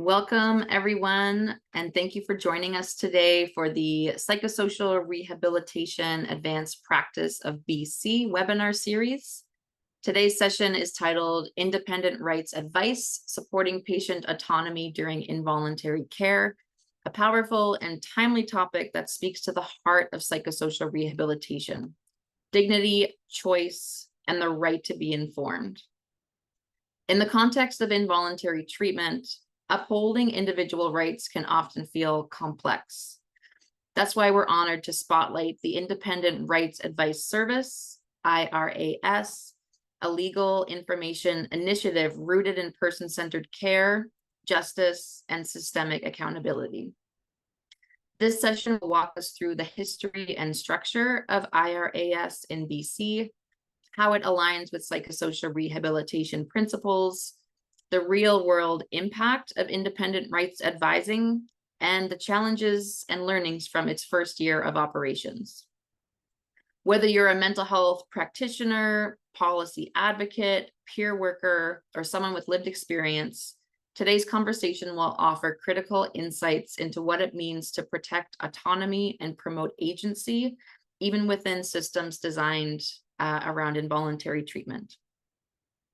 Welcome, everyone, and thank you for joining us today for the Psychosocial Rehabilitation Advanced Practice of BC webinar series. Today's session is titled Independent Rights Advice, Supporting Patient Autonomy During Involuntary Care, a powerful and timely topic that speaks to the heart of psychosocial rehabilitation: dignity, choice, and the right to be informed. In the context of involuntary treatment, upholding individual rights can often feel complex. That's why we're honored to spotlight the Independent Rights Advice Service, IRAS, a legal information initiative rooted in person-centered care, justice, and systemic accountability. This session will walk us through the history and structure of IRAS in BC, how it aligns with psychosocial rehabilitation principles, the real-world impact of independent rights advising, and the challenges and learnings from its first year of operations. Whether you're a mental health practitioner, policy advocate, peer worker, or someone with lived experience, today's conversation will offer critical insights into what it means to protect autonomy and promote agency, even within systems designed around involuntary treatment.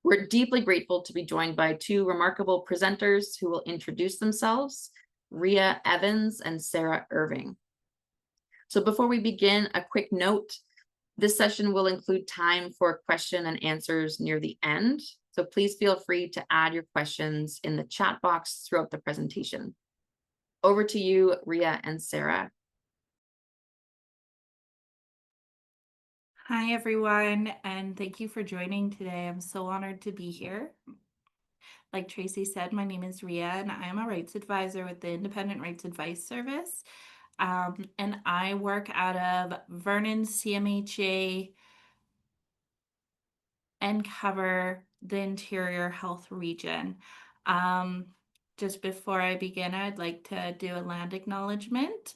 We're deeply grateful to be joined by two remarkable presenters who will introduce themselves, Rhea Evans and Sarah Irving. So before we begin, a quick note: this session will include time for question and answers near the end, so please feel free to add your questions in the chat box throughout the presentation. Over to you, Rhea and Sarah. Hi, everyone, and thank you for joining today. I'm so honored to be here. Like Tracy said, my name is Rhea, and I am a rights advisor with the Independent Rights Advice Service. And I work out of Vernon, CMHA, and cover the interior health region. Just before I begin, I'd like to do a land acknowledgement.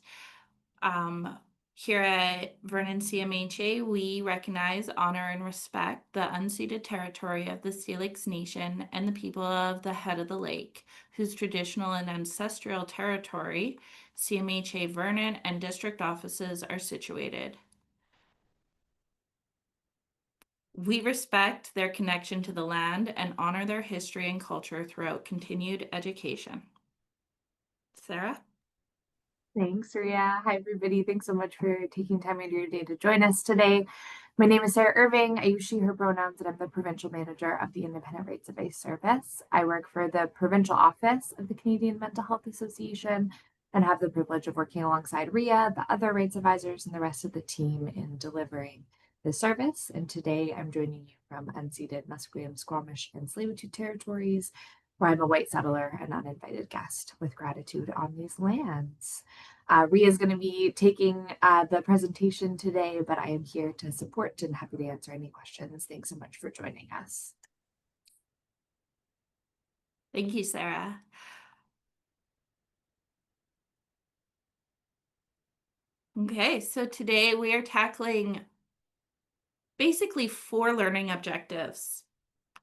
Here at Vernon CMHA, we recognize, honor, and respect the unceded territory of the Syilx Nation and the people of the Head of the Lake, whose traditional and ancestral territory, CMHA Vernon and district offices are situated. We respect their connection to the land and honor their history and culture throughout continued education. Sarah? Thanks, Rhea. Hi, everybody. Thanks so much for taking time out of your day to join us today. My name is Sarah Irving. I use she, her pronouns, and I'm the Provincial Manager of the Independent Rights Advice Service. I work for the Provincial Office of the Canadian Mental Health Association and have the privilege of working alongside Rhea, the other rights advisors, and the rest of the team in delivering the service. And today I'm joining you from unceded Musqueam, Squamish, and Tsleil-Waututh territories, where I'm a white settler and uninvited guest with gratitude on these lands. Rhea is going to be taking the presentation today, but I am here to support and happy to answer any questions. Thanks so much for joining us. Thank you, Sarah. Okay, so today we are tackling basically 4 learning objectives.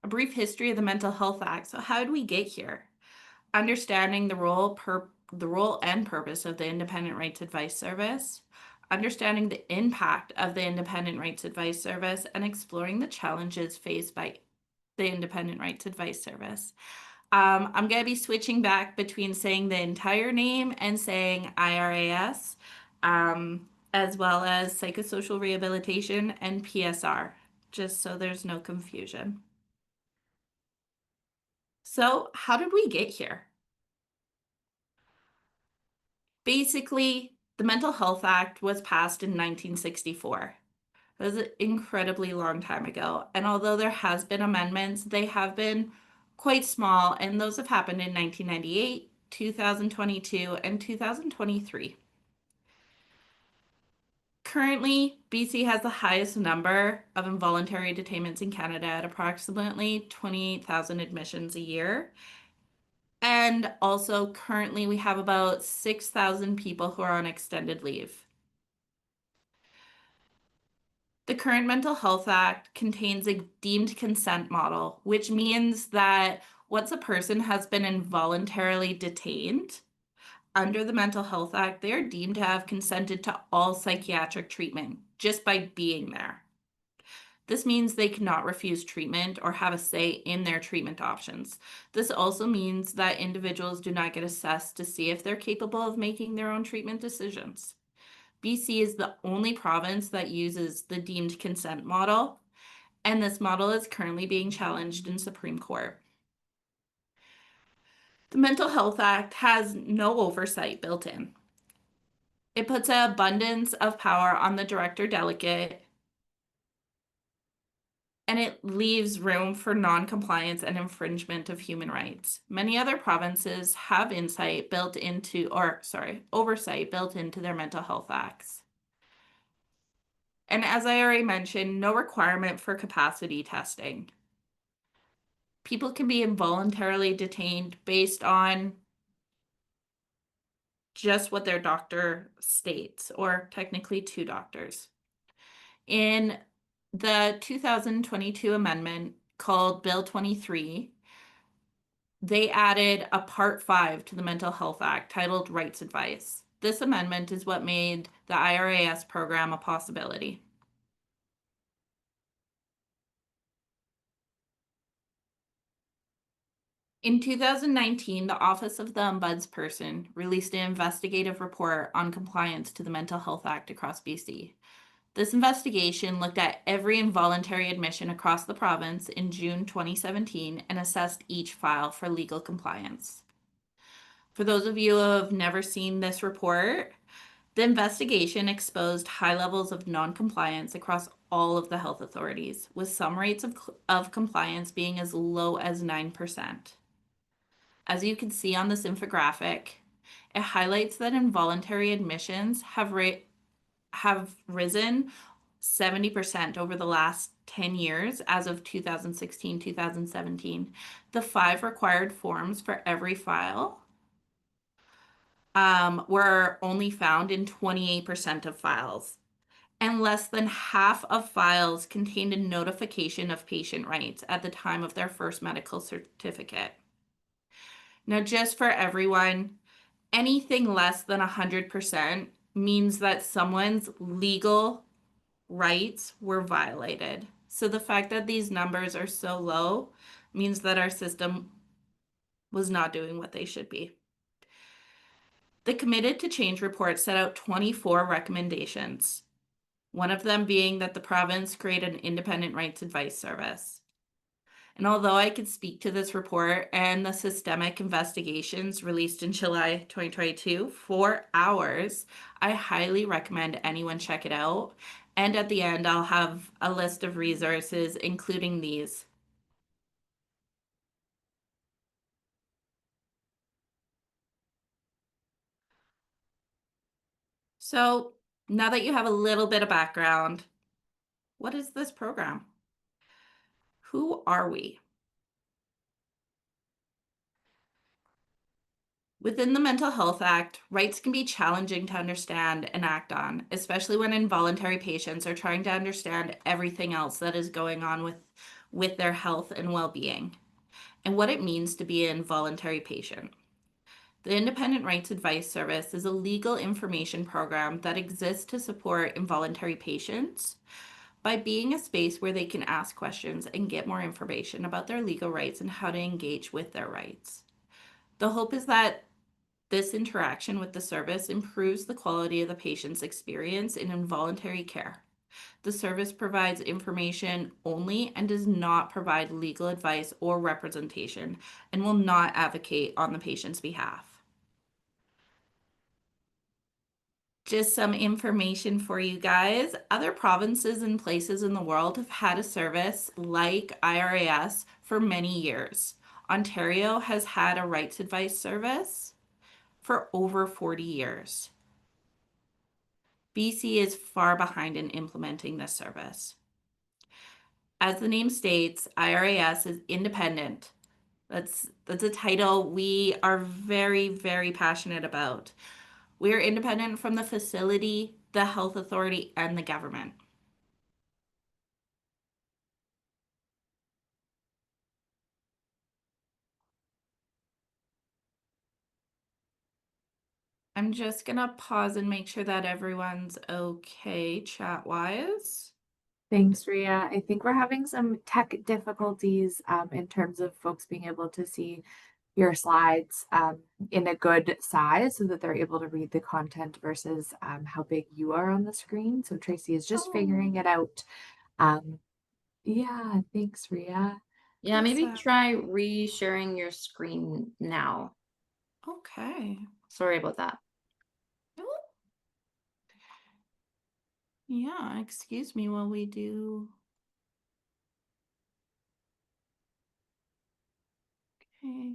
A brief history of the Mental Health Act. So how did we get here? Understanding the role and purpose of the Independent Rights Advice Service, understanding the impact of the Independent Rights Advice Service, and exploring the challenges faced by the Independent Rights Advice Service. I'm going to be switching back between saying the entire name and saying IRAS, as well as Psychosocial Rehabilitation and PSR, just so there's no confusion. So how did we get here? Basically, the Mental Health Act was passed in 1964. It was an incredibly long time ago. And although there has been amendments, they have been quite small, and those have happened in 1998, 2022, and 2023. Currently, BC has the highest number of involuntary detainments in Canada at approximately 28,000 admissions a year. And also currently we have about 6,000 people who are on extended leave. The current Mental Health Act contains a deemed consent model, which means that Once a person has been involuntarily detained under the Mental Health Act, they are deemed to have consented to all psychiatric treatment just by being there. This means they cannot refuse treatment or have a say in their treatment options. This also means that individuals do not get assessed to see if they're capable of making their own treatment decisions. BC is the only province that uses the deemed consent model, and this model is currently being challenged in Supreme Court. The Mental Health Act has no oversight built in. It puts an abundance of power on the director delegate, and it leaves room for non-compliance and infringement of human rights. Many other provinces have oversight built into their mental health acts. And as I already mentioned, no requirement for capacity testing. People can be involuntarily detained based on just what their doctor states, or technically two doctors. In the 2022 amendment called Bill 23, they added a Part 5 to the Mental Health Act titled Rights Advice. This amendment is what made the IRAS program a possibility. In 2019, the Office of the Ombudsperson released an investigative report on compliance to the Mental Health Act across BC. This investigation looked at every involuntary admission across the province in June 2017 and assessed each file for legal compliance. For those of you who have never seen this report, the investigation exposed high levels of non-compliance across all of the health authorities, with some rates of compliance being as low as 9%. As you can see on this infographic, it highlights that involuntary admissions have risen 70% over the last 10 years as of 2016-2017. The 5 required forms for every file were only found in 28% of files, and less than half of files contained a notification of patient rights at the time of their first medical certificate. Now, just for everyone, anything less than 100% means that someone's legal rights were violated. So the fact that these numbers are so low means that our system was not doing what they should be. The Committed to Change report set out 24 recommendations, one of them being that the province create an independent rights advice service. And although I could speak to this report and the systemic investigations released in July 2022 for hours, I highly recommend anyone check it out. And at the end, I'll have a list of resources, including these. So now that you have a little bit of background, what is this program? Who are we? Within the Mental Health Act, rights can be challenging to understand and act on, especially when involuntary patients are trying to understand everything else that is going on with their health and well-being, and what it means to be an involuntary patient. The Independent Rights Advice Service is a legal information program that exists to support involuntary patients by being a space where they can ask questions and get more information about their legal rights and how to engage with their rights. The hope is that this interaction with the service improves the quality of the patient's experience in involuntary care. The service provides information only and does not provide legal advice or representation, and will not advocate on the patient's behalf. Just some information for you guys. Other provinces and places in the world have had a service like IRAS for many years. Ontario has had a rights advice service for over 40 years. BC is far behind in implementing this service. As the name states, IRAS is independent. That's a title we are very, very passionate about. We are independent from the facility, the health authority, and the government. I'm just gonna pause and make sure that everyone's okay chat-wise. Thanks, Rhea. I think we're having some tech difficulties in terms of folks being able to see your slides in a good size so that they're able to read the content versus how big you are on the screen. So Tracy is just figuring it out. Um, yeah, thanks, Rhea. Yeah, maybe Awesome. try re-sharing your screen now. Okay. Sorry about that. Oh. Yeah, excuse me while we do. Okay.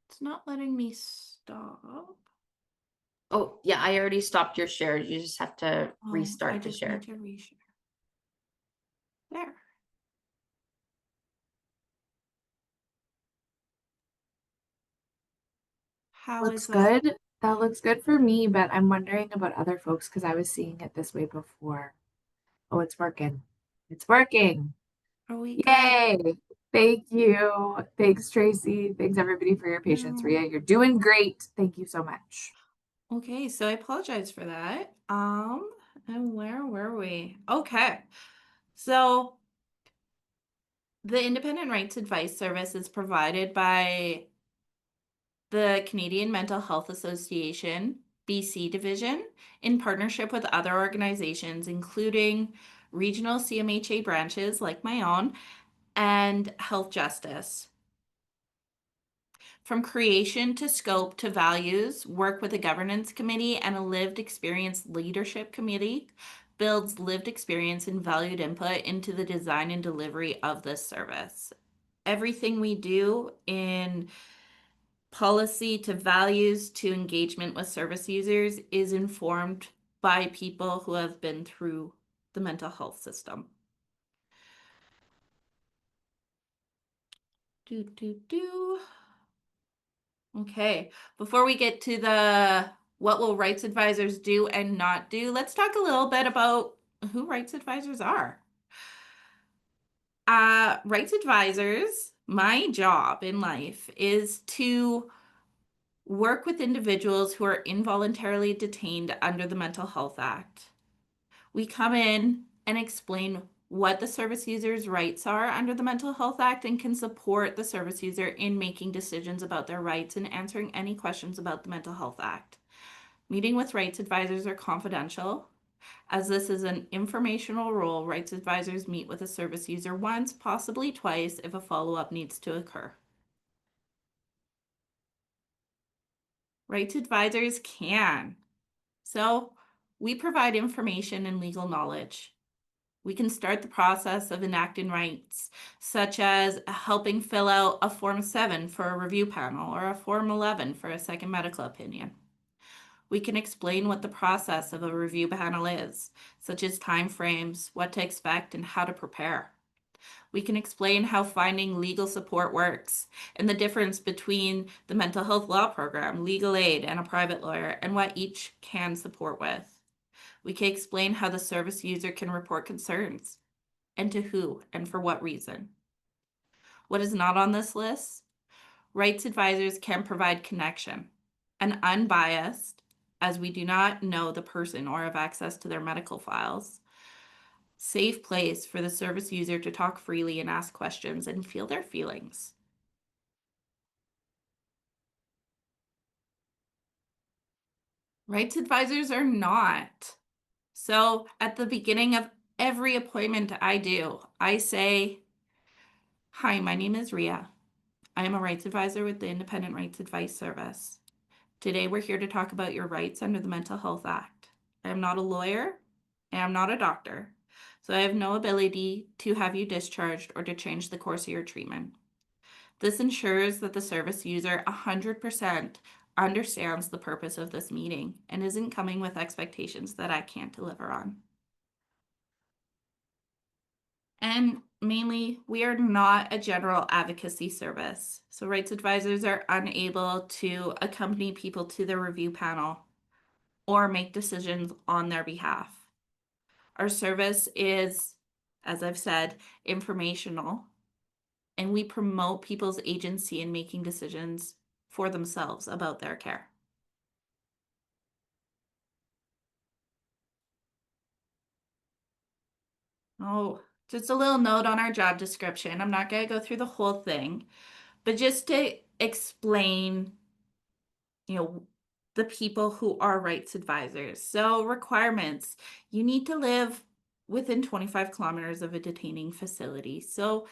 It's not letting me stop. Oh, yeah, I already stopped your share. You just have to Oh, I restart the just share. need to reshare. There. How Looks is that? good. That looks good for me, but I'm wondering about other folks because I was seeing it this way before. Oh, it's working. It's working. Are we good? Yay. Thank you. Thanks, Tracy. Thanks, everybody, for your patience. No. Rhea, you're doing great. Thank you so much. Okay, so I apologize for that. And where were we? Okay. So the Independent Rights Advice Service is provided by the Canadian Mental Health Association, BC Division, in partnership with other organizations, including regional CMHA branches like my own and Health Justice. From creation to scope to values, work with a governance committee and a lived experience leadership committee builds lived experience and valued input into the design and delivery of this service. Everything we do in policy to values to engagement with service users is informed by people who have been through the mental health system. Okay, before we get to the what will rights advisors do and not do, let's talk a little bit about who rights advisors are. Rights advisors, my job in life is to work with individuals who are involuntarily detained under the Mental Health Act. We come in and explain what the service user's rights are under the Mental Health Act and can support the service user in making decisions about their rights and answering any questions about the Mental Health Act. Meeting with rights advisors are confidential. As this is an informational role, rights advisors meet with a service user once, possibly twice, if a follow-up needs to occur. Rights advisors can. So we provide information and legal knowledge. We can start the process of enacting rights, such as helping fill out a Form 7 for a review panel or a Form 11 for a second medical opinion. We can explain what the process of a review panel is, such as timeframes, what to expect, and how to prepare. We can explain how finding legal support works and the difference between the mental health law program, legal aid, and a private lawyer, and what each can support with. We can explain how the service user can report concerns and to who and for what reason. What is not on this list? Rights advisors can provide connection, an unbiased, as we do not know the person or have access to their medical files, safe place for the service user to talk freely and ask questions and feel their feelings. Rights advisors are not. So at the beginning of every appointment I do, I say, "Hi, my name is Rhea. I am a rights advisor with the Independent Rights Advice Service. Today we're here to talk about your rights under the Mental Health Act. I am not a lawyer. I am not a doctor. So I have no ability to have you discharged or to change the course of your treatment. This ensures that the service user 100% understands the purpose of this meeting and isn't coming with expectations that I can't deliver on. And mainly, we are not a general advocacy service. So rights advisors are unable to accompany people to their review panel or make decisions on their behalf. Our service is, as I've said, informational, and we promote people's agency in making decisions for themselves about their care. Oh, just a little note on our job description. I'm not going to go through the whole thing, but just to explain, you know, the people who are rights advisors. So, requirements, you need to live within 25 kilometers of a detaining facility. So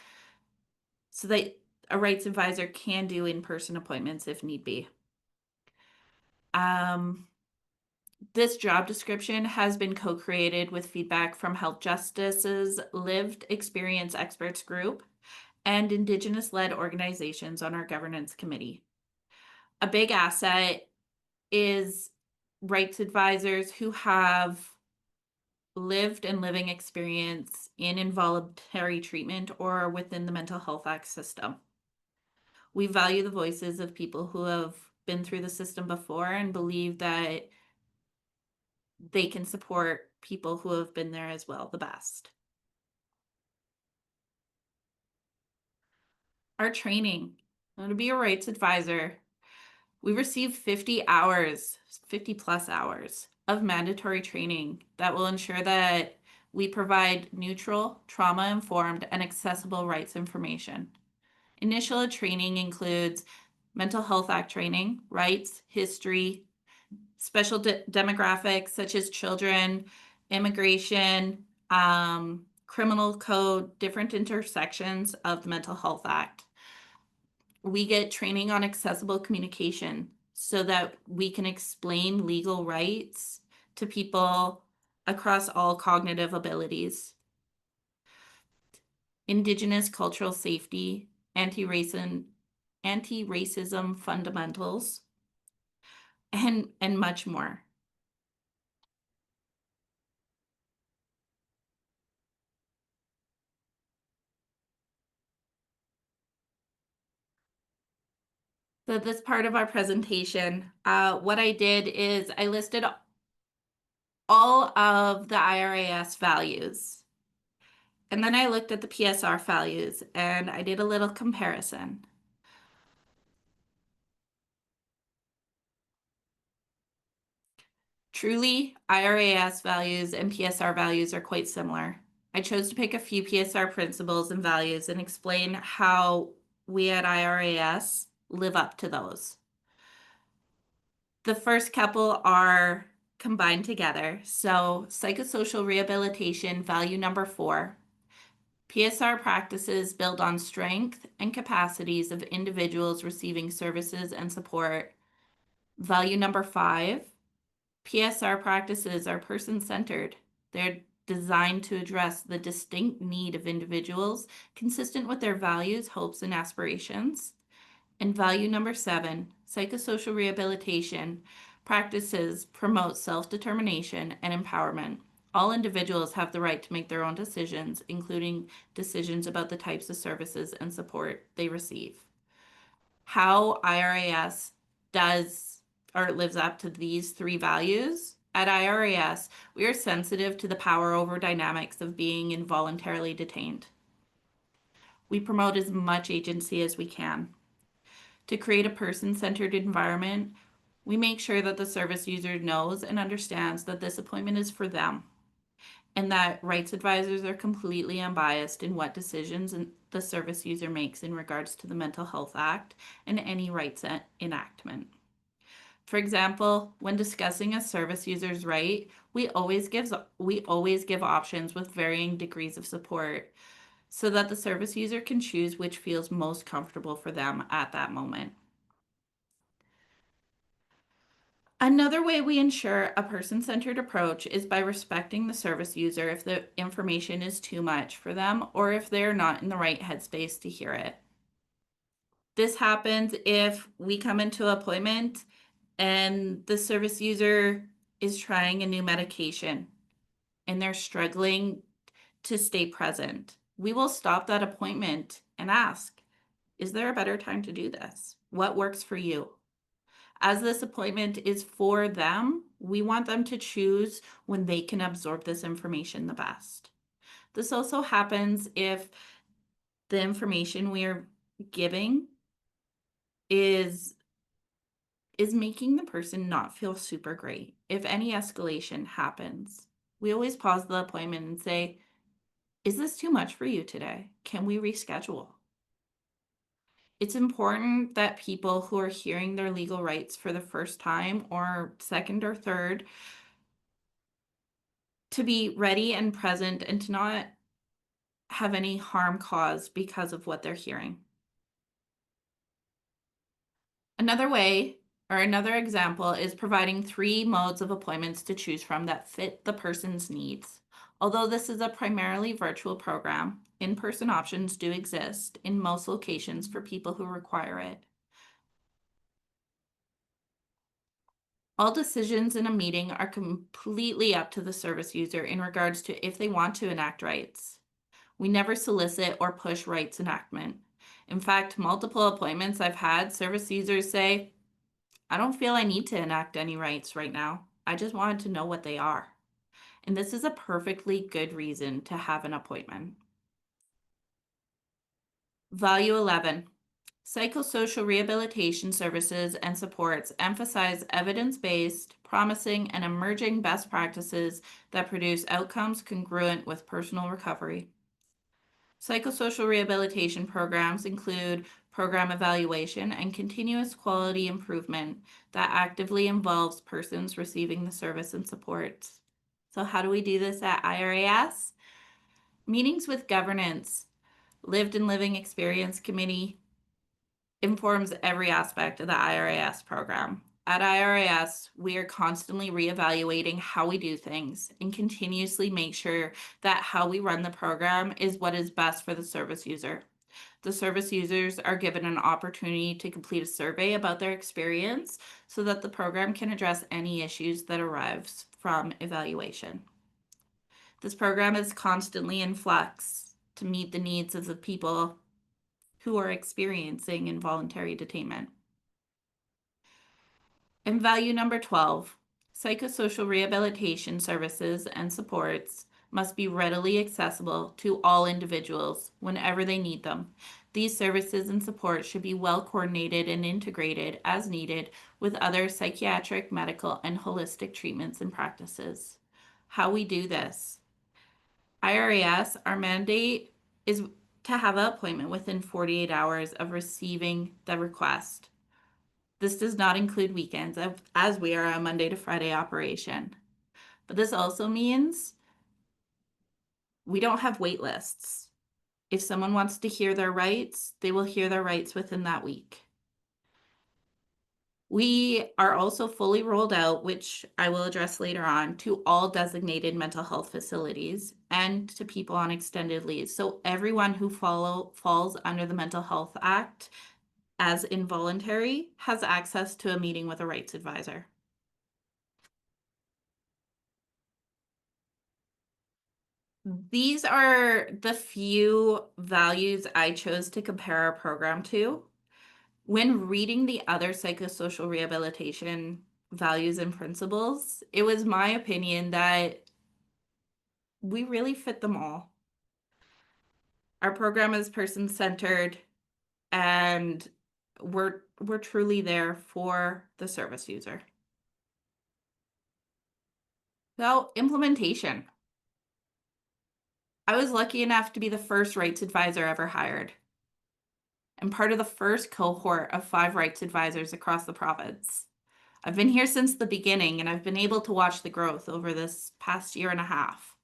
that a rights advisor can do in-person appointments if need be. Um, this job description has been co-created with feedback from Health Justice's Lived Experience Experts Group and Indigenous-led organizations on our governance committee. A big asset is rights advisors who have lived and living experience in involuntary treatment or within the mental health act system. We value the voices of people who have been through the system before and believe that they can support people who have been there as well the best. Our training, to be a rights advisor, we receive 50 hours, 50 plus hours of mandatory training that will ensure that we provide neutral, trauma-informed, and accessible rights information. Initial training includes Mental Health Act training, rights, history, special demographics such as children, immigration, criminal code, different intersections of the Mental Health Act. We get training on accessible communication so that we can explain legal rights to people across all cognitive abilities. Indigenous cultural safety, anti-racism fundamentals, and much more. So this part of our presentation, what I did is I listed all of the IRAS values. And then I looked at the PSR values and I did a little comparison. Truly, IRAS values and PSR values are quite similar. I chose to pick a few PSR principles and values and explain how we at IRAS live up to those. The first couple are combined together. So, psychosocial rehabilitation, value number 4. PSR practices build on strength and capacities of individuals receiving services and support. Value number 5. PSR practices are person-centered. They're designed to address the distinct need of individuals consistent with their values, hopes, and aspirations. And value number 7, psychosocial rehabilitation practices promote self-determination and empowerment. All individuals have the right to make their own decisions, including decisions about the types of services and support they receive. How IRAS does or lives up to these 3 values. At IRAS, we are sensitive to the power over dynamics of being involuntarily detained. We promote as much agency as we can. To create a person-centered environment, we make sure that the service user knows and understands that this appointment is for them, and that rights advisors are completely unbiased in what decisions the service user makes in regards to the Mental Health Act and any rights enactment. For example, when discussing a service user's right, we always give options with varying degrees of support so that the service user can choose which feels most comfortable for them at that moment. Another way we ensure a person-centered approach is by respecting the service user if the information is too much for them or if they're not in the right headspace to hear it. This happens if we come into an appointment and the service user is trying a new medication and they're struggling to stay present. We will stop that appointment and ask, is there a better time to do this? What works for you? As this appointment is for them, we want them to choose when they can absorb this information the best. This also happens if the information we are giving is making the person not feel super great. If any escalation happens, we always pause the appointment and say, Is this too much for you today? Can we reschedule? It's important that people who are hearing their legal rights for the first time or second or third to be ready and present and to not have any harm caused because of what they're hearing. Another way or another example is providing 3 modes of appointments to choose from that fit the person's needs. Although this is a primarily virtual program, in-person options do exist in most locations for people who require it. All decisions in a meeting are completely up to the service user in regards to if they want to enact rights. We never solicit or push rights enactment. In fact, multiple appointments I've had, service users say, I don't feel I need to enact any rights right now. I just wanted to know what they are. And this is a perfectly good reason to have an appointment. Value 11. Psychosocial rehabilitation services and supports emphasize evidence-based, promising, and emerging best practices that produce outcomes congruent with personal recovery. Psychosocial rehabilitation programs include program evaluation and continuous quality improvement that actively involves persons receiving the service and supports. So how do we do this at IRAS? Meetings with governance, lived and living experience committee informs every aspect of the IRAS program. At IRAS, we are constantly reevaluating how we do things and continuously make sure that how we run the program is what is best for the service user. The service users are given an opportunity to complete a survey about their experience so that the program can address any issues that arise from evaluation. This program is constantly in flux to meet the needs of the people who are experiencing involuntary detainment. And value number 12, psychosocial rehabilitation services and supports must be readily accessible to all individuals whenever they need them. These services and supports should be well coordinated and integrated as needed with other psychiatric, medical, and holistic treatments and practices. How we do this. IRAS, our mandate is to have an appointment within 48 hours of receiving the request. This does not include weekends, as we are a Monday to Friday operation. But this also means we don't have wait lists. If someone wants to hear their rights, they will hear their rights within that week. We are also fully rolled out, which I will address later on, to all designated mental health facilities and to people on extended leave. So everyone who falls under the Mental Health Act as involuntary has access to a meeting with a rights advisor. These are the few values I chose to compare our program to. When reading the other psychosocial rehabilitation values and principles, it was my opinion that we really fit them all. Our program is person-centered and we're truly there for the service user. So, implementation. I was lucky enough to be the first rights advisor ever hired. I'm part of the first cohort of 5 rights advisors across the province. I've been here since the beginning and I've been able to watch the growth over this past year and a half.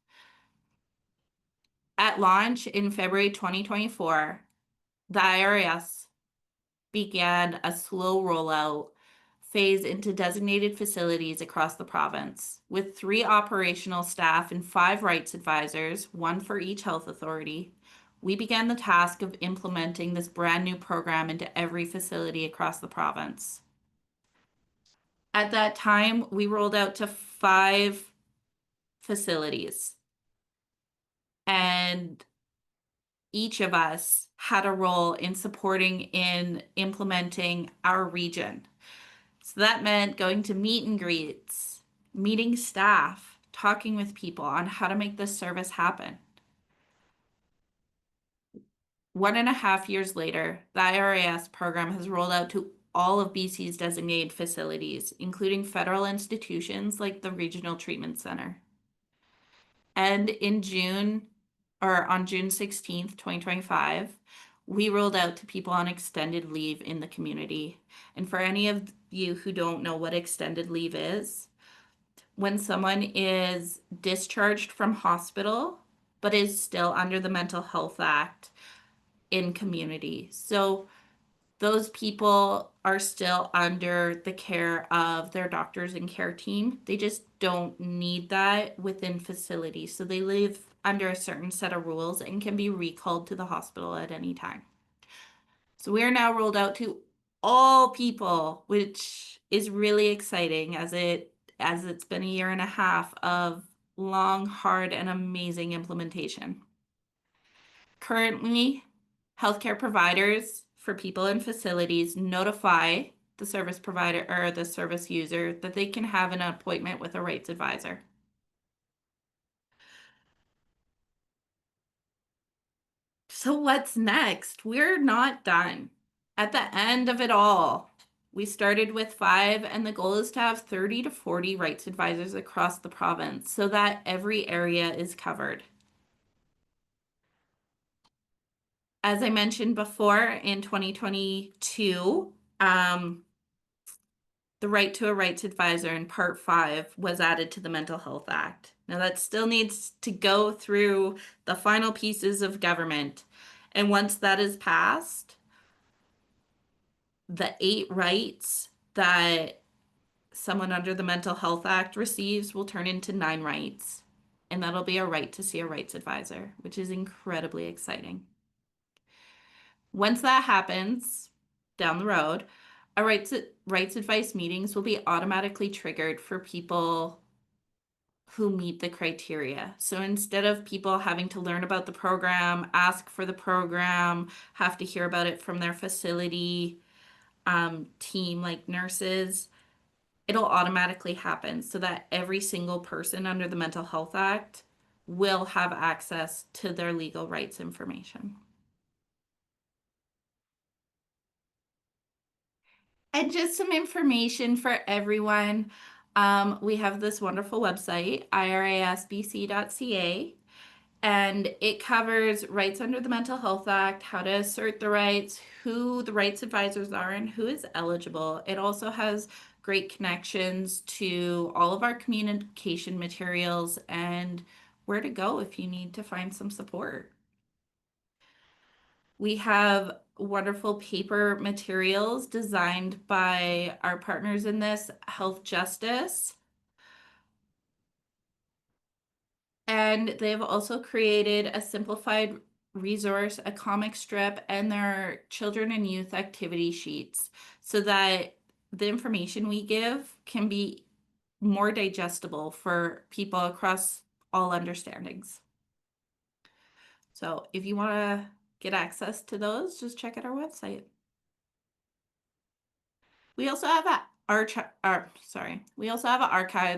At launch in February 2024, the IRAS began a slow rollout phase into designated facilities across the province, with 3 operational staff and 5 rights advisors, 1 for each health authority. We began the task of implementing this brand new program into every facility across the province. At that time, we rolled out to 5 facilities, and each of us had a role in supporting in implementing our region. So that meant going to meet and greets, meeting staff, talking with people on how to make this service happen. 1.5 years later, the IRAS program has rolled out to all of BC's designated facilities, including federal institutions like the Regional Treatment Center. And in June on June 16th, 2025, we rolled out to people on extended leave in the community. And for any of you who don't know what extended leave is, when someone is discharged from hospital but is still under the Mental Health Act in community. So those people are still under the care of their doctors and care team. They just don't need that within facilities. So they live under a certain set of rules and can be recalled to the hospital at any time. So we are now rolled out to all people, which is really exciting as it's been a year and a half of long, hard, and amazing implementation. Currently, healthcare providers for people in facilities notify the service provider or the service user that they can have an appointment with a rights advisor. So what's next? We're not done. At the end of it all, we started with 5, and the goal is to have 30 to 40 rights advisors across the province so that every area is covered. As I mentioned before, in 2022, the right to a rights advisor in Part 5 was added to the Mental Health Act. Now that still needs to go through the final pieces of government. And once that is passed, the 8 rights that someone under the Mental Health Act receives will turn into 9 rights. And that'll be a right to see a rights advisor, which is incredibly exciting. Once that happens, down the road, our rights advice meetings will be automatically triggered for people who meet the criteria. So instead of people having to learn about the program, ask for the program, have to hear about it from their facility team like nurses, it'll automatically happen so that every single person under the Mental Health Act will have access to their legal rights information. And just some information for everyone. We have this wonderful website, irasbc.ca, and it covers rights under the Mental Health Act, how to assert the rights, who the rights advisors are, and who is eligible. It also has great connections to all of our communication materials and where to go if you need to find some support. We have wonderful paper materials designed by our partners in this, Health Justice. And they've also created a simplified resource, a comic strip, and their children and youth activity sheets so that the information we give can be more digestible for people across all understandings. So if you want to get access to those, just check out our website. We also have an archive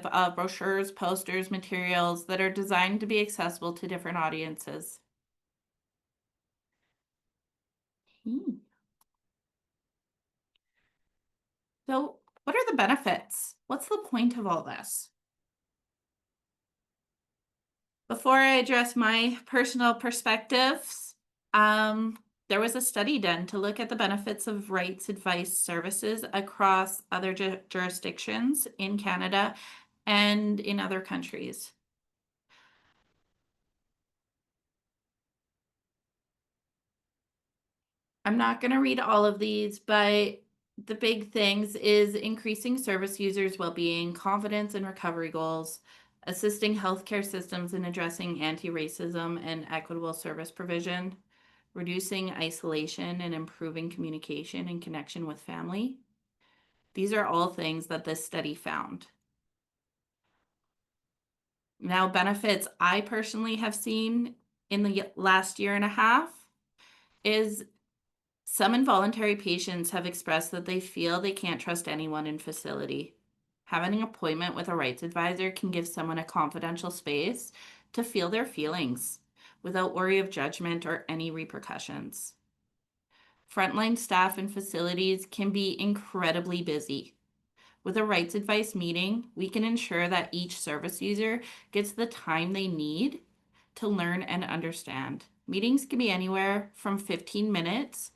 of brochures, posters, materials that are designed to be accessible to different audiences. So, what are the benefits? What's the point of all this? Before I address my personal perspectives, there was a study done to look at the benefits of rights advice services across other jurisdictions in Canada and in other countries. I'm not going to read all of these, but the big things is increasing service users' well-being, confidence and recovery goals, assisting healthcare systems in addressing anti-racism and equitable service provision, reducing isolation and improving communication and connection with family. These are all things that this study found. Now, benefits I personally have seen in the last year and a half is some involuntary patients have expressed that they feel they can't trust anyone in facility. Having an appointment with a rights advisor can give someone a confidential space to feel their feelings without worry of judgment or any repercussions. Frontline staff in facilities can be incredibly busy. With a rights advice meeting, we can ensure that each service user gets the time they need to learn and understand. Meetings can be anywhere from 15 minutes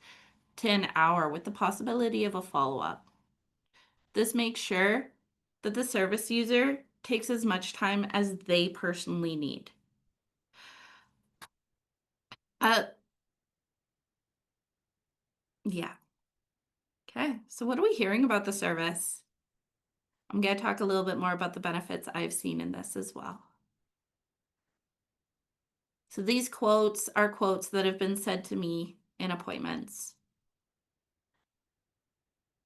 to an hour with the possibility of a follow-up. This makes sure that the service user takes as much time as they personally need. Yeah. Okay, so what are we hearing about the service? I'm going to talk a little bit more about the benefits I've seen in this as well. So these quotes are quotes that have been said to me in appointments.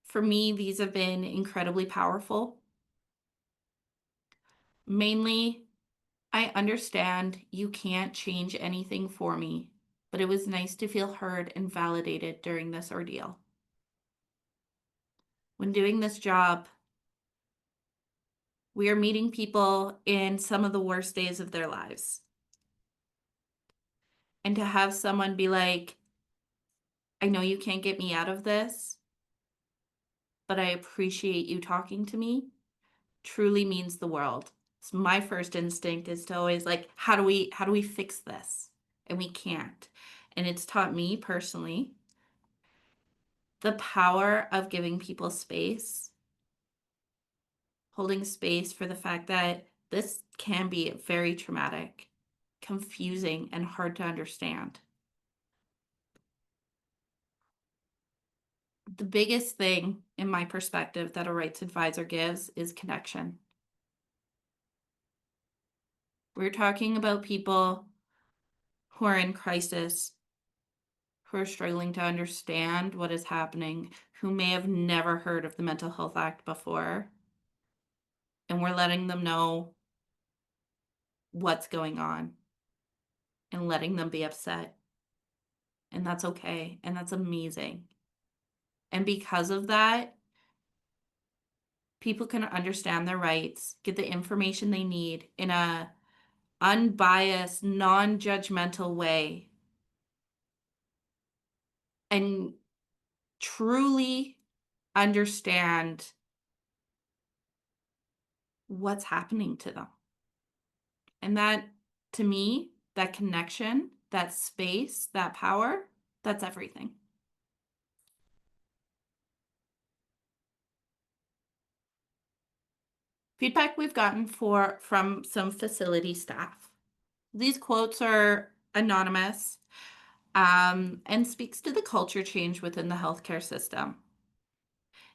For me, these have been incredibly powerful. Mainly, I understand you can't change anything for me, but it was nice to feel heard and validated during this ordeal. When doing this job, we are meeting people in some of the worst days of their lives. And to have someone be like, I know you can't get me out of this, but I appreciate you talking to me, truly means the world. So my first instinct is to always like, how do we fix this? And we can't. And it's taught me personally the power of giving people space, holding space for the fact that this can be very traumatic, confusing, and hard to understand. The biggest thing in my perspective that a rights advisor gives is connection. We're talking about people who are in crisis, who are struggling to understand what is happening, who may have never heard of the Mental Health Act before, and we're letting them know what's going on and letting them be upset. And that's okay, and that's amazing. And because of that, people can understand their rights, get the information they need in a unbiased, non-judgmental way, and truly understand what's happening to them. And that, to me, that connection, that space, that power, that's everything. Feedback we've gotten from some facility staff. These quotes are anonymous, and speaks to the culture change within the healthcare system.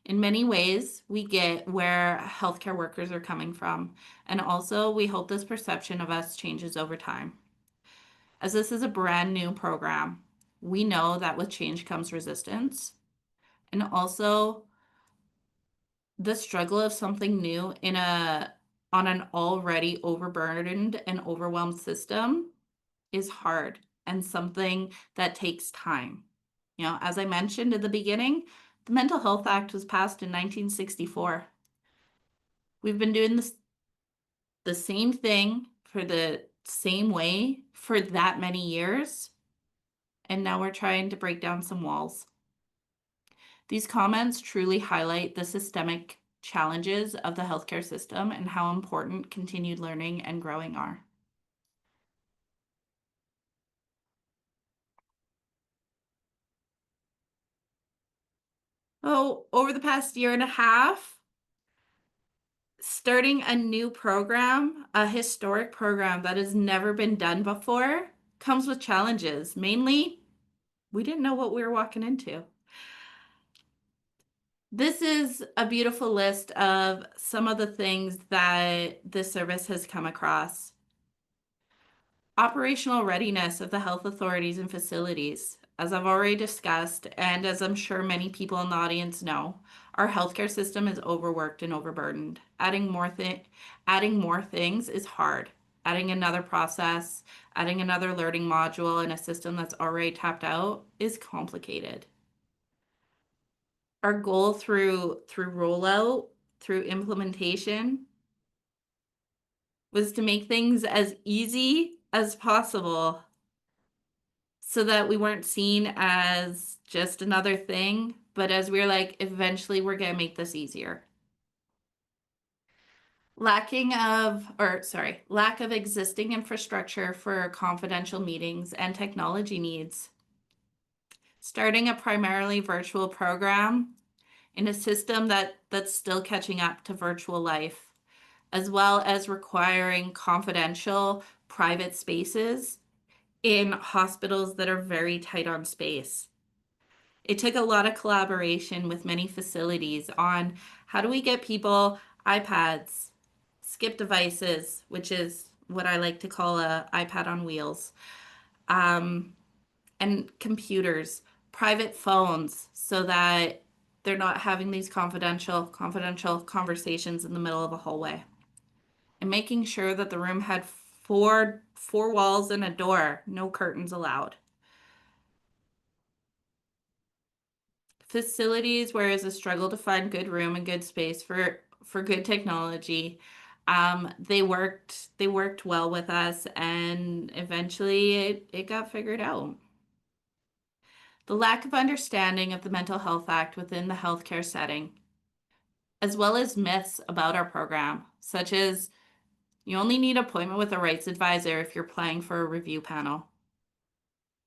In many ways, we get where healthcare workers are coming from, and also we hope this perception of us changes over time. As this is a brand new program, we know that with change comes resistance, and also the struggle of something new on an already overburdened and overwhelmed system is hard and something that takes time. You know, as I mentioned at the beginning, the Mental Health Act was passed in 1964. We've been doing the same thing for the same way for that many years, and now we're trying to break down some walls. These comments truly highlight the systemic challenges of the healthcare system and how important continued learning and growing are. Oh, over the past year and a half, starting a new program, a historic program that has never been done before, comes with challenges. Mainly, we didn't know what we were walking into. This is a beautiful list of some of the things that this service has come across. Operational readiness of the health authorities and facilities. As I've already discussed, and as I'm sure many people in the audience know, our healthcare system is overworked and overburdened. Adding more things is hard. Adding another process, adding another learning module in a system that's already tapped out is complicated. Our goal through rollout, through implementation, was to make things as easy as possible so that we weren't seen as just another thing, but as we're like, eventually we're going to make this easier. lack of existing infrastructure for confidential meetings and technology needs. Starting a primarily virtual program in a system that's still catching up to virtual life, as well as requiring confidential private spaces in hospitals that are very tight on space. It took a lot of collaboration with many facilities on how do we get people iPads, skip devices, which is what I like to call a iPad on wheels, and computers, private phones, so that they're not having these confidential conversations in the middle of a hallway, and making sure that the room had four walls and a door, no curtains allowed. Facilities where it's a struggle to find good room and good space for good technology. They worked well with us, and eventually it got figured out. The lack of understanding of the Mental Health Act within the healthcare setting, as well as myths about our program, such as you only need an appointment with a rights advisor if you're applying for a review panel,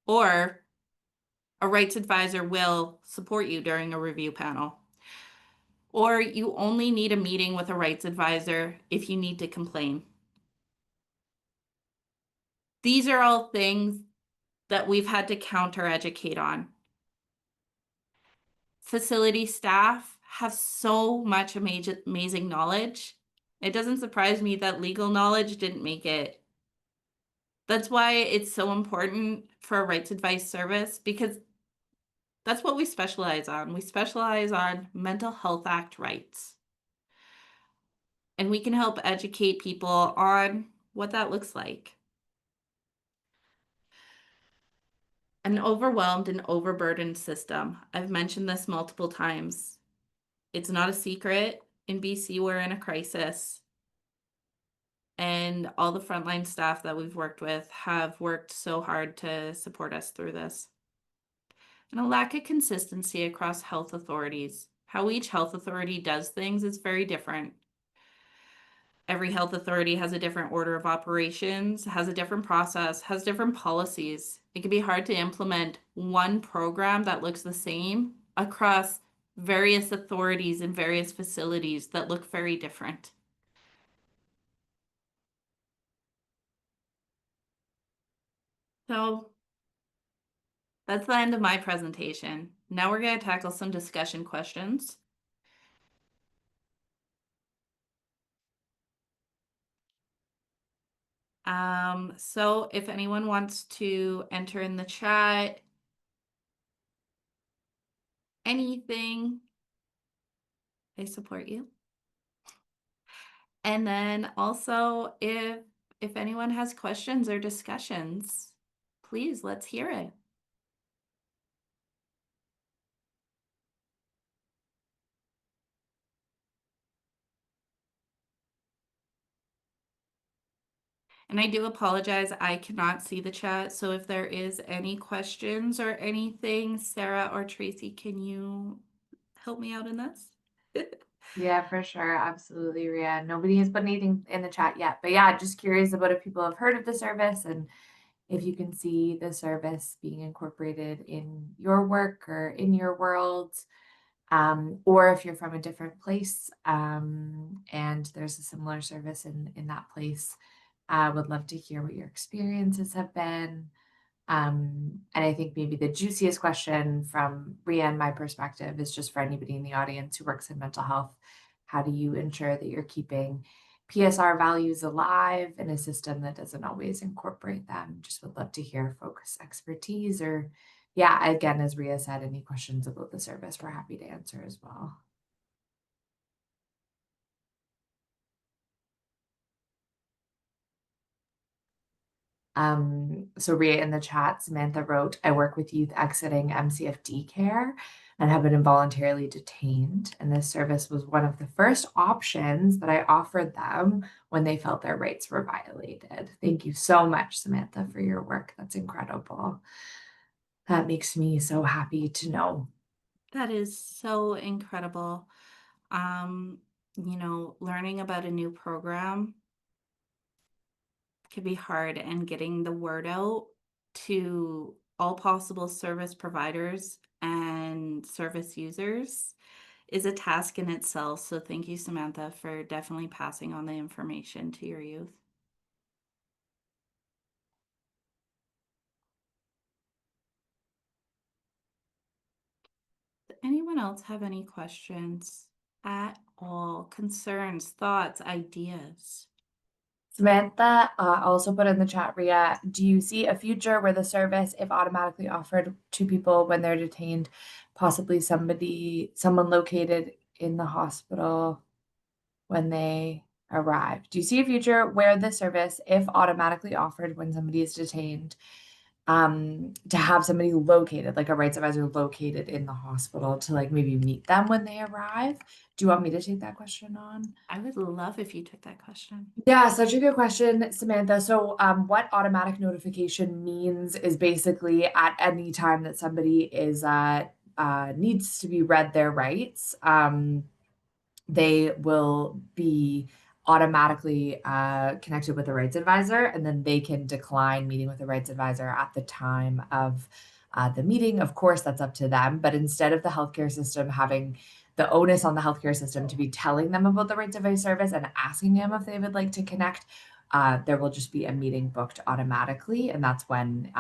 or a rights advisor will support you during a review panel, or you only need a meeting with a rights advisor if you need to complain. These are all things that we've had to counter-educate on. Facility staff have so much amazing knowledge. It doesn't surprise me that legal knowledge didn't make it. That's why it's so important for a rights advice service, because that's what we specialize on. We specialize on Mental Health Act rights. And we can help educate people on what that looks like. An overwhelmed and overburdened system. I've mentioned this multiple times. It's not a secret. In BC, we're in a crisis. And all the frontline staff that we've worked with have worked so hard to support us through this. And a lack of consistency across health authorities. How each health authority does things is very different. Every health authority has a different order of operations, has a different process, has different policies. It can be hard to implement one program that looks the same across various authorities and various facilities that look very different. So that's the end of my presentation. Now we're going to tackle some discussion questions. So if anyone wants to enter in the chat, anything, I support you. And then also if anyone has questions or discussions, please, let's hear it. And I do apologize, I cannot see the chat. So if there is any questions or anything, Sarah or Tracy, can you help me out in this? Yeah, for sure. Absolutely, Rhea. Nobody has put anything in the chat yet. But yeah, just curious about if people have heard of the service and if you can see the service being incorporated in your work or in your world, or if you're from a different place and there's a similar service in that place. I would love to hear what your experiences have been. And I think maybe the juiciest question from Rhea and my perspective is just for anybody in the audience who works in mental health. How do you ensure that you're keeping PSR values alive in a system that doesn't always incorporate them? Just would love to hear folks' expertise, or yeah, again, as Rhea said, any questions about the service, we're happy to answer as well. So Rhea in the chat, Samantha wrote, I work with youth exiting MCFD care and have been involuntarily detained. And this service was one of the first options that I offered them when they felt their rights were violated. Thank you so much, Samantha, for your work. That's incredible. That makes me so happy to know. That is so incredible. learning about a new program can be hard, and getting the word out to all possible service providers and service users is a task in itself. So thank you, Samantha, for definitely passing on the information to your youth. Does anyone else have any questions at all? Concerns, thoughts, ideas? Samantha also put in the chat, Rhea, do you see a future where the service, if automatically offered to people when they're detained, possibly someone located in the hospital when they arrive? Do you see a future where the service, if automatically offered when somebody is detained, to have somebody located, like a rights advisor located in the hospital to like maybe meet them when they arrive? Do you want me to take that question on? I would love if you took that question. Yeah, such a good question, Samantha. So, what automatic notification means is basically at any time that somebody is needs to be read their rights, they will be automatically connected with a rights advisor, and then they can decline meeting with a rights advisor at the time of the meeting. Of course, that's up to them. But instead of the healthcare system having the onus on the healthcare system to be telling them about the rights advice service and asking them if they would like to connect, there will just be a meeting booked automatically. And that's when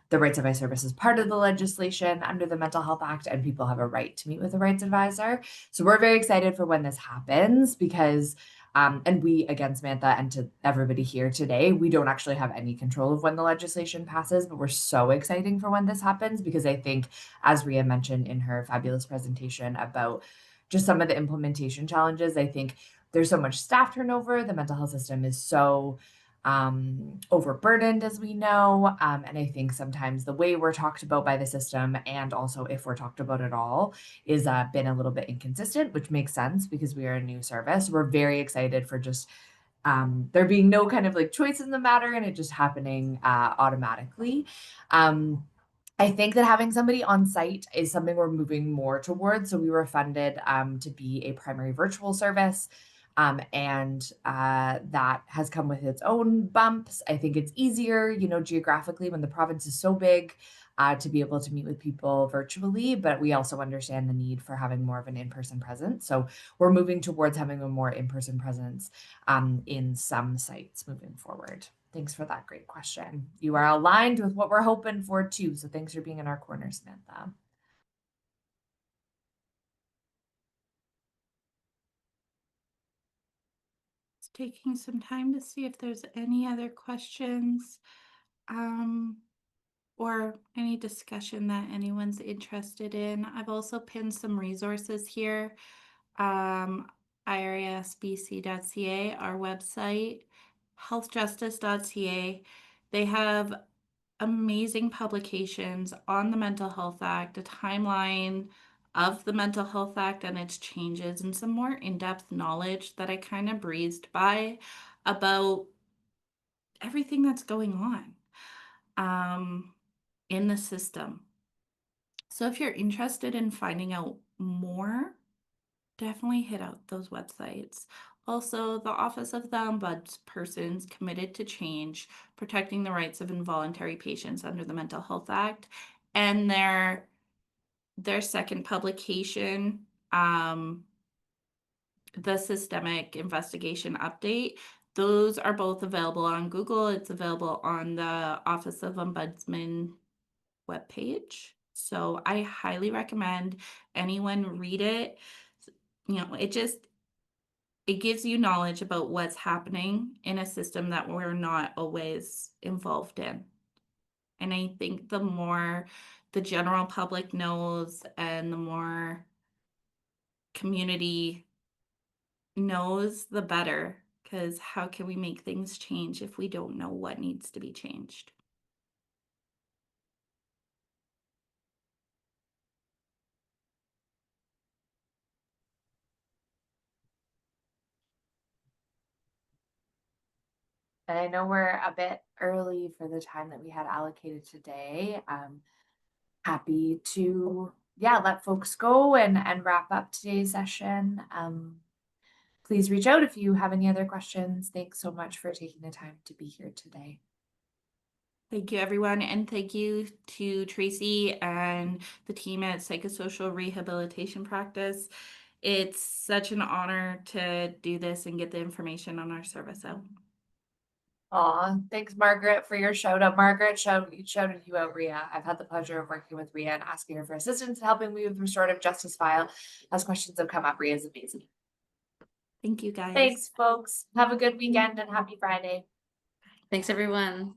the rights advice service is part of the legislation under the Mental Health Act, and people have a right to meet with a rights advisor. So we're very excited for when this happens because, and we, again, Samantha, and to everybody here today, we don't actually have any control of when the legislation passes, but we're so excited for when this happens because I think, as Rhea mentioned in her fabulous presentation about just some of the implementation challenges, I think there's so much staff turnover. The mental health system is so overburdened, as we know. And I think sometimes the way we're talked about by the system, and also if we're talked about at all, is been a little bit inconsistent, which makes sense because we are a new service. We're very excited for just there being no kind of like choice in the matter and it just happening automatically. I think that having somebody on site is something we're moving more towards. So we were funded to be a primary virtual service. And that has come with its own bumps. I think it's easier, geographically when the province is so big to be able to meet with people virtually, but we also understand the need for having more of an in-person presence. So we're moving towards having a more in-person presence in some sites moving forward. Thanks for that great question. You are aligned with what we're hoping for too. So thanks for being in our corner, Samantha. Taking some time to see if there's any other questions or any discussion that anyone's interested in. I've also pinned some resources here. IRASBC.ca, our website, healthjustice.ca. They have amazing publications on the Mental Health Act, a timeline of the Mental Health Act and its changes, and some more in-depth knowledge that I kind of breezed by about everything that's going on in the system. So if you're interested in finding out more, definitely hit out those websites. Also, the Office of the Ombudsperson's committed to change, protecting the rights of involuntary patients under the Mental Health Act, and their second publication, the Systemic Investigation Update. Those are both available on Google. It's available on the Office of Ombudsman webpage. So I highly recommend anyone read it. It gives you knowledge about what's happening in a system that we're not always involved in. And I think the more the general public knows and the more community knows, the better. Because how can we make things change if we don't know what needs to be changed? And I know we're a bit early for the time that we had allocated today. Happy to, let folks go and wrap up today's session. Please reach out if you have any other questions. Thanks so much for taking the time to be here today. Thank you, everyone. And thank you to Tracy and the team at Psychosocial Rehabilitation Practice. It's such an honor to do this and get the information on our service out. Aw, thanks, Margaret, for your shout out. Margaret shouted you out, Rhea. I've had the pleasure of working with Rhea and asking her for assistance and helping me with restorative justice file as questions have come up. Rhea's amazing. Thank you, guys. Thanks, folks. Have a good weekend and happy Friday. Thanks, everyone.